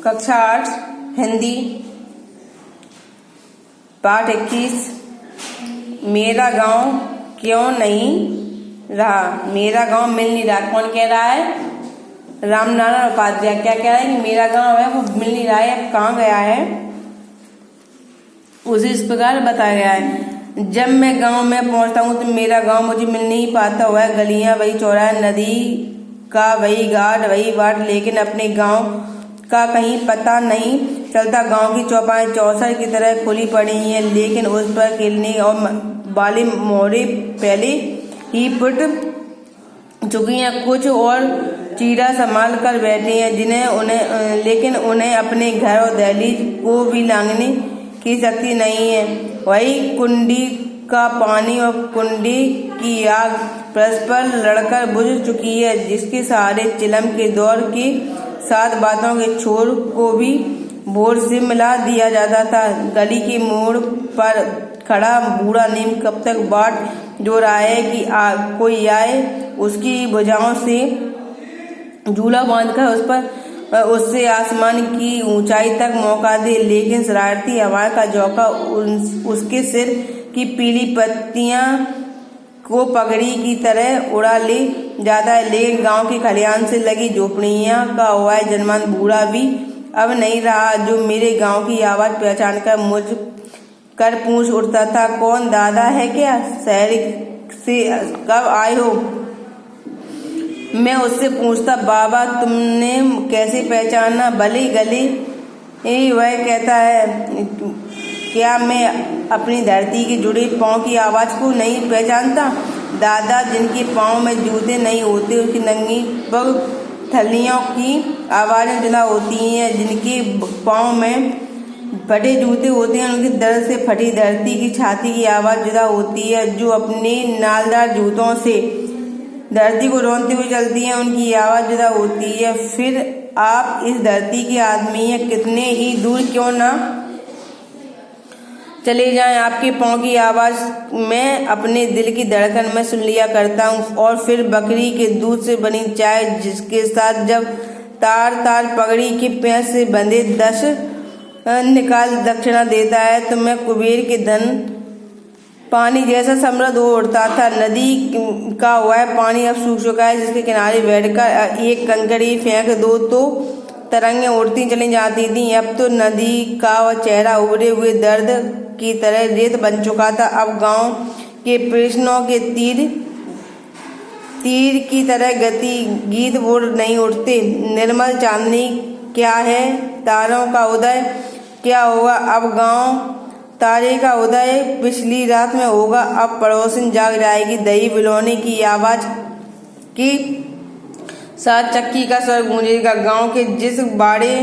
कक्षा 8 हिंदी पाठ 21। मेरा गांव क्यों नहीं रहा। मेरा गांव मिल नहीं रहा। कौन कह रहा है? रामनारायण उपाध्याय। क्या कह रहा है कि मेरा गांव है वो मिल नहीं रहा है, अब कहाँ गया है। उसे इस प्रकार बताया गया है। जब मैं गांव में पहुंचता हूँ तो मेरा गांव मुझे मिल नहीं पाता। वह गलियां वही चौराहे, नदी का वही घाट वही बाट, लेकिन अपने गांव का कहीं पता नहीं चलता। गांव की चौपाएं चौसर की तरह खुली पड़ी हैं, लेकिन उस पर खेलने और वाले मोहरे पहले ही फुट चुकी हैं। कुछ और चीरा संभाल कर बैठे हैं लेकिन उन्हें अपने घर और दहलीज को भी लांघने की शक्ति नहीं है। वही कुंडी का पानी और कुंडी की आग परस्पर लड़कर बुझ चुकी है, जिसके सहारे चिलम के दौर के साथ बातों के छोर को भी भोर से मिला दिया जाता था। गली के मोड़ पर खड़ा बूढ़ा नीम कब तक बाट जो रहा है कि कोई आए उसकी भुजाओं से झूला बांधकर उससे आसमान की ऊंचाई तक मौका दे, लेकिन शरारती हवा का झोंका उसके सिर की पीली पत्तियां को पगड़ी की तरह उड़ा ले जाता है। लेकिन गांव की खलिहान से लगी झोपड़ियां का हुआ जन्मान बूढ़ा भी अब नहीं रहा, जो मेरे गांव की आवाज पहचान कर मुझ कर पूछ उठता था, कौन दादा है क्या? शहर से कब आए हो? मैं उससे पूछता, बाबा तुमने कैसे पहचाना? भले गले वह कहता है, क्या मैं अपनी धरती के जुड़े पाँव की आवाज़ को नहीं पहचानता? दादा जिनके पाँव में जूते नहीं होते, उसकी नंगी पग थलियों की आवाज़ें जुदा होती हैं। जिनके पाँव में फटे जूते होते हैं, उनके दर्द से फटी धरती की छाती की आवाज़ जुदा होती है। जो अपने नालदार जूतों से धरती को रौंदते हुए चलती हैं, उनकी आवाज़ जुदा होती है। फिर आप इस धरती के आदमी हैं, कितने ही दूर क्यों ना चले जाएं, आपके पाँव की आवाज़ मैं अपने दिल की धड़कन में सुन लिया करता हूँ। और फिर बकरी के दूध से बनी चाय, जिसके साथ जब तार तार पगड़ी के पैर से बंधे 10 निकाल दक्षिणा देता है, तो मैं कुबेर के धन पानी जैसा समृद्ध हो उठता था। नदी का वह पानी अब सूख चुका है, जिसके किनारे बैठकर एक कंकड़ी फेंक दो तो तरंगें उड़ती चली जाती थीं। अब तो नदी का वह चेहरा उभरे हुए दर्द की तरह रेत बन चुका था। अब गांव के प्रश्नों के तीर की तरह गीत बोल नहीं उठते। निर्मल चांदनी क्या है, तारों का उदय क्या होगा? अब गांव तारे का उदय पिछली रात में होगा। अब पड़ोसन जाग जाएगी। दही बिलौने की आवाज की साथ चक्की का स्वर गूंजेगा। गांव के जिस बाड़े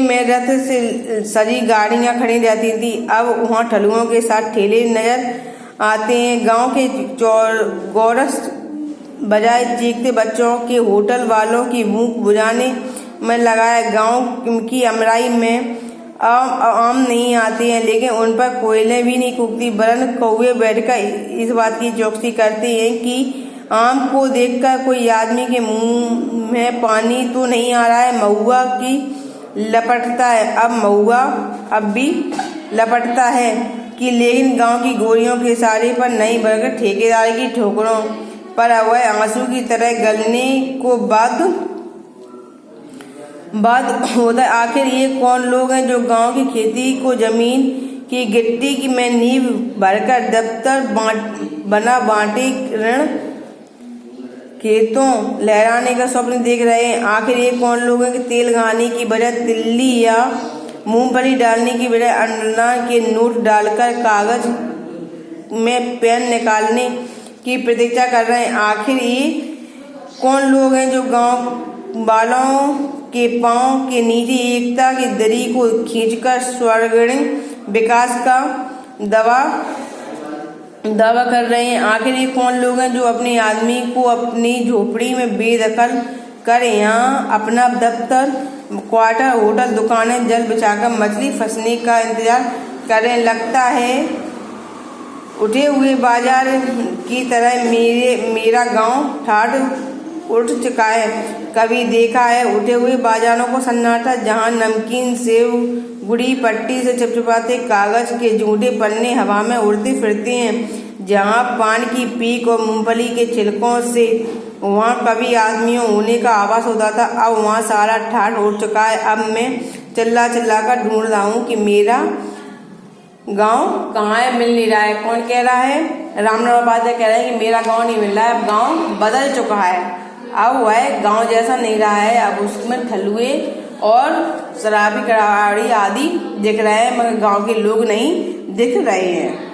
में रथ से सजी गाड़ियां खड़ी रहती थी, अब वहां ठलुओं के साथ ठेले नजर आते हैं। गांव के गौरस बजाय चीखते बच्चों के होटल वालों की भूख बुझाने में लगाया। गांव की अमराई में आम नहीं आते हैं, लेकिन उन पर कोयलें भी नहीं कूदती, वरन कौवे बैठकर इस बात की चौकसी करते हैं कि आम को देखकर कोई आदमी के मुंह में पानी तो नहीं आ रहा है। महुआ की लपटता है, अब महुआ अब भी लपटता है कि, लेकिन गांव की गोलियों के इशारे पर नहीं बल्कि ठेकेदार की ठोकरों पर वह आंसू की तरह गलने को बात होता है। आखिर ये कौन लोग हैं जो गांव की खेती को जमीन की गिट्टी की में नींव भरकर दफ्तर बना बांटे ऋण खेतों लहराने का स्वप्न देख रहे हैं? आखिर ये कौन लोग हैं कि तेल घाने की बजाय तिल्ली या मूंगफली डालने की बजाय अन्ना के नोट डालकर कागज में पेन निकालने की प्रतीक्षा कर रहे हैं? आखिर ये कौन लोग हैं जो गांव वालों के पांव के नीचे एकता की दरी को खींचकर स्वर्णिम विकास का दावा कर रहे हैं? आखिर ये कौन लोग हैं जो अपने आदमी को अपनी झोपड़ी में बेदखल कर यहाँ अपना दफ्तर, क्वार्टर, होटल, दुकानें जल बिछाकर मछली फंसने का इंतजार करें? लगता है उठे हुए बाजार की तरह मेरा गांव ठाठ उठ चुका है। कभी देखा है उठे हुए बाजारों को सन्नाटा, जहाँ नमकीन, सेव, गुड़ी पट्टी से चिपचिपाते कागज के झूठे पन्ने हवा में उड़ते फिरते हैं। जहाँ पान की पीक और मूंगफली के छिलकों से वहाँ कभी आदमियों होने का आभास होता था, अब वहाँ सारा ठाठ उड़ चुका है। अब मैं चिल्ला चिल्ला कर ढूंढ रहा हूँ कि मेरा गांव कहाँ है, मिल नहीं रहा है। कौन कह रहा है? रामनारायण उपाध्याय कह रहे हैं कि मेरा गांव नहीं मिल रहा है, अब गांव बदल चुका है। अब वह गांव जैसा नहीं रहा है, अब उसमें ठलुए और शराबी कड़ाड़ी आदि दिख रहे हैं, मगर गांव के लोग नहीं दिख रहे हैं।